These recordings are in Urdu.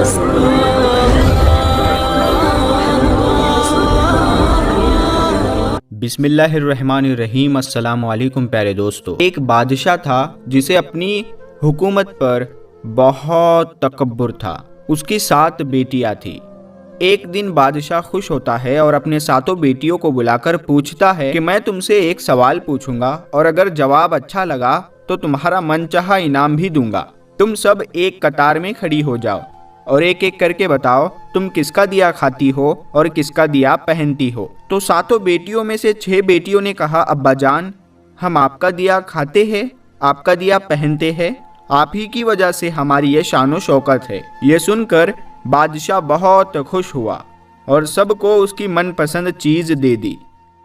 بسم اللہ الرحمن الرحیم۔ السلام علیکم پیارے دوستو۔ ایک بادشاہ تھا جسے اپنی حکومت پر بہت تکبر تھا۔ اس کی 7 بیٹیاں تھیں۔ ایک دن بادشاہ خوش ہوتا ہے اور اپنے 7 بیٹیوں کو بلا کر پوچھتا ہے کہ میں تم سے ایک سوال پوچھوں گا اور اگر جواب اچھا لگا تو تمہارا من چاہا انعام بھی دوں گا۔ تم سب ایک قطار میں کھڑی ہو جاؤ اور ایک ایک کر کے بتاؤ تم کس کا دیا کھاتی ہو اور کس کا دیا پہنتی ہو۔ تو 7 بیٹیوں میں سے 6 بیٹیوں نے کہا ابا جان ہم آپ کا دیا کھاتے ہیں، آپ کا دیا پہنتے ہیں، آپ ہی کی وجہ سے ہماری یہ شان و شوکت ہے۔ یہ سن کر بادشاہ بہت خوش ہوا اور سب کو اس کی من پسند چیز دے دی۔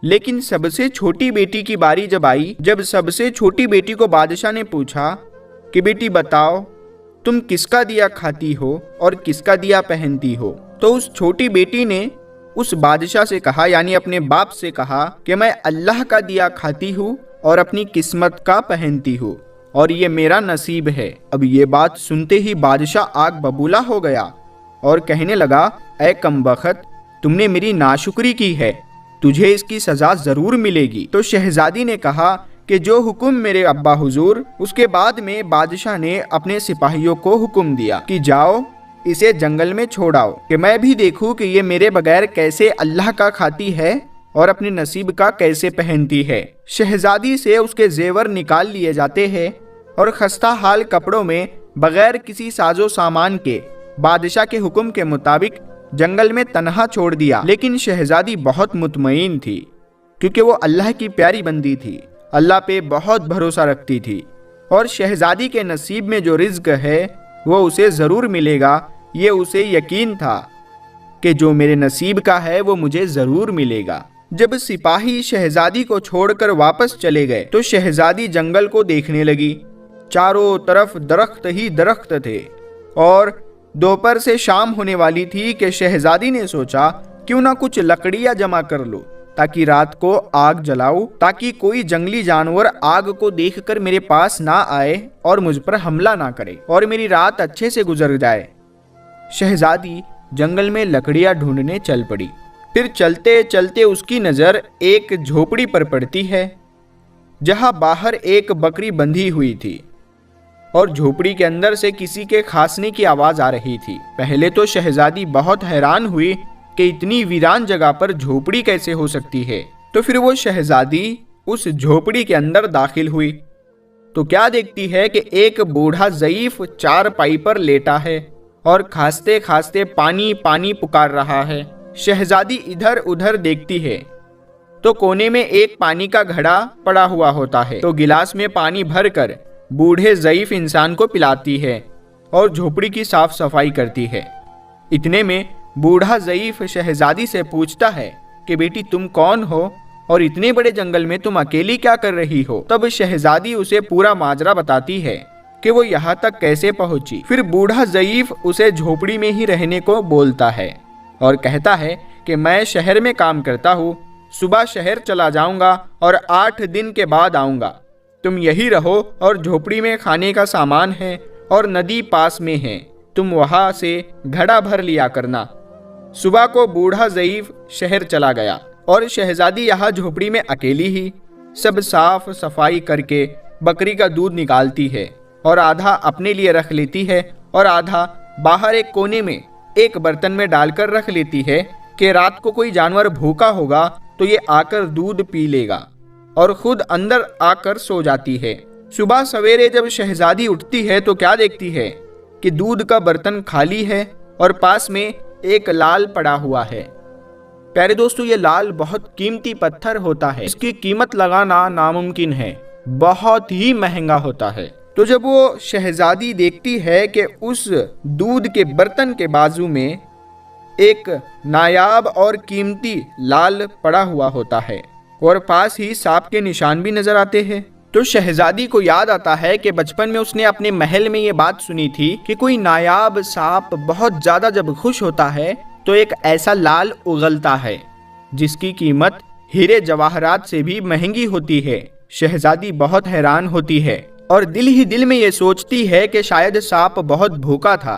لیکن سب سے چھوٹی بیٹی کی باری جب آئی، جب سب سے چھوٹی بیٹی کو بادشاہ نے پوچھا کہ بیٹی بتاؤ تم کس کا دیا کھاتی ہو اور کس کا دیا پہنتی ہو، تو اس چھوٹی بیٹی نے اس بادشاہ سے کہا یعنی اپنے باپ سے کہا کہ میں اللہ کا دیا کھاتی ہوں اور اپنی قسمت کا پہنتی ہوں اور یہ میرا نصیب ہے۔ اب یہ بات سنتے ہی بادشاہ آگ ببولا ہو گیا اور کہنے لگا اے کمبخت تم نے میری ناشکری کی ہے، تجھے اس کی سزا ضرور ملے گی۔ تو شہزادی نے کہا کہ جو حکم میرے ابا حضور۔ اس کے بعد میں بادشاہ نے اپنے سپاہیوں کو حکم دیا کہ جاؤ اسے جنگل میں چھوڑاؤ کہ میں بھی دیکھوں کہ یہ میرے بغیر کیسے اللہ کا کھاتی ہے اور اپنے نصیب کا کیسے پہنتی ہے۔ شہزادی سے اس کے زیور نکال لیے جاتے ہیں اور خستہ حال کپڑوں میں بغیر کسی ساز و سامان کے بادشاہ کے حکم کے مطابق جنگل میں تنہا چھوڑ دیا۔ لیکن شہزادی بہت مطمئن تھی کیونکہ وہ اللہ کی پیاری بندی تھی، اللہ پہ بہت بھروسہ رکھتی تھی اور شہزادی کے نصیب میں جو رزق ہے وہ اسے ضرور ملے گا۔ یہ اسے یقین تھا کہ جو میرے نصیب کا ہے وہ مجھے ضرور ملے گا۔ جب سپاہی شہزادی کو چھوڑ کر واپس چلے گئے تو شہزادی جنگل کو دیکھنے لگی۔ چاروں طرف درخت ہی درخت تھے اور دوپہر سے شام ہونے والی تھی کہ شہزادی نے سوچا کیوں نہ کچھ لکڑیاں جمع کر لو تاکہ رات کو آگ جلاؤ، تاکہ کوئی جنگلی جانور آگ کو دیکھ کر میرے پاس نہ آئے اور مجھ پر حملہ نہ کرے اور میری رات اچھے سے گزر جائے۔ شہزادی جنگل میں لکڑیاں ڈھونڈنے چل پڑی۔ پھر چلتے چلتے اس کی نظر ایک جھوپڑی پر پڑتی ہے جہاں باہر ایک بکری بندھی ہوئی تھی اور جھوپڑی کے اندر سے کسی کے کھانسنے کی آواز آ رہی تھی۔ پہلے تو شہزادی بہت حیران ہوئی کہ اتنی ویران جگہ پر جھوپڑی کیسے ہو سکتی ہے۔ تو پھر وہ شہزادی اس جھوپڑی کے اندر داخل ہوئی تو کیا دیکھتی ہے کہ ایک بوڑھا ضعیف چارپائی پر لیٹا ہے اور کھانستے کھانستے پانی پانی پکار رہا ہے۔ شہزادی ادھر ادھر دیکھتی ہے تو کونے میں ایک پانی کا گھڑا پڑا ہوا ہوتا ہے، تو گلاس میں پانی بھر کر بوڑھے ضعیف انسان کو پلاتی ہے اور جھوپڑی کی صاف صفائی کرتی ہے۔ اتنے میں بوڑھا ضعیف شہزادی سے پوچھتا ہے کہ بیٹی تم کون ہو اور اتنے بڑے جنگل میں تم اکیلی کیا کر رہی ہو؟ تب شہزادی اسے پورا ماجرا بتاتی ہے کہ وہ یہاں تک کیسے پہنچی۔ پھر بوڑھا ضعیف اسے جھوپڑی میں ہی رہنے کو بولتا ہے اور کہتا ہے کہ میں شہر میں کام کرتا ہوں، صبح شہر چلا جاؤں گا اور 8 دن کے بعد آؤں گا۔ تم یہی رہو اور جھوپڑی میں کھانے کا سامان ہے اور ندی پاس میں ہے، تم وہاں سے گھڑا بھر لیا کرنا۔ صبح کو بوڑھا ضعیف شہر چلا گیا اور شہزادی یہاں جھوپڑی میں اکیلی ہی سب صاف صفائی کر کے بکری کا دودھ نکالتی ہے اور آدھا اپنے لیے رکھ لیتی ہے اور آدھا باہر ایک کونے میں ایک برتن میں ڈال کر رکھ لیتی ہے کہ رات کو کوئی جانور بھوکا ہوگا تو یہ آ کر دودھ پی لے گا اور خود اندر آ کر سو جاتی ہے۔ صبح سویرے جب شہزادی اٹھتی ہے تو کیا دیکھتی ہے کہ دودھ کا برتن خالی ہے اور پاس میں ایک لال پڑا ہوا ہے۔ پیارے دوستو یہ لال بہت قیمتی پتھر ہوتا ہے، اس کی قیمت لگانا ناممکن ہے، بہت ہی مہنگا ہوتا ہے۔ تو جب وہ شہزادی دیکھتی ہے کہ اس دودھ کے برتن کے بازو میں ایک نایاب اور قیمتی لال پڑا ہوا ہوتا ہے اور پاس ہی سانپ کے نشان بھی نظر آتے ہیں، تو شہزادی کو یاد آتا ہے کہ بچپن میں اس نے اپنے محل میں یہ بات سنی تھی کہ کوئی نایاب سانپ بہت زیادہ جب خوش ہوتا ہے تو ایک ایسا لال اگلتا ہے جس کی قیمت ہیرے جواہرات سے بھی مہنگی ہوتی ہے۔ شہزادی بہت حیران ہوتی ہے اور دل ہی دل میں یہ سوچتی ہے کہ شاید سانپ بہت بھوکا تھا،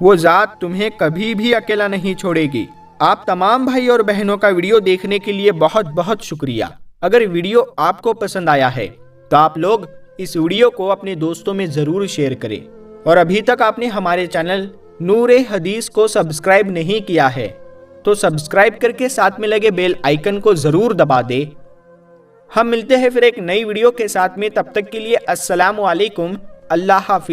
وہ ذات تمہیں کبھی بھی اکیلا نہیں چھوڑے گی۔ آپ تمام بھائی اور بہنوں کا ویڈیو دیکھنے کے لیے بہت بہت شکریہ۔ اگر ویڈیو آپ کو پسند آیا ہے تو آپ لوگ اس ویڈیو کو اپنے دوستوں میں ضرور شیئر کریں، اور ابھی تک آپ نے ہمارے چینل نور حدیث کو سبسکرائب نہیں کیا ہے تو سبسکرائب کر کے ساتھ میں لگے بیل آئیکن کو ضرور دبا دے۔ ہم ملتے ہیں پھر ایک نئی ویڈیو کے ساتھ میں، تب تک کے لیے السلام علیکم، اللہ حافظ۔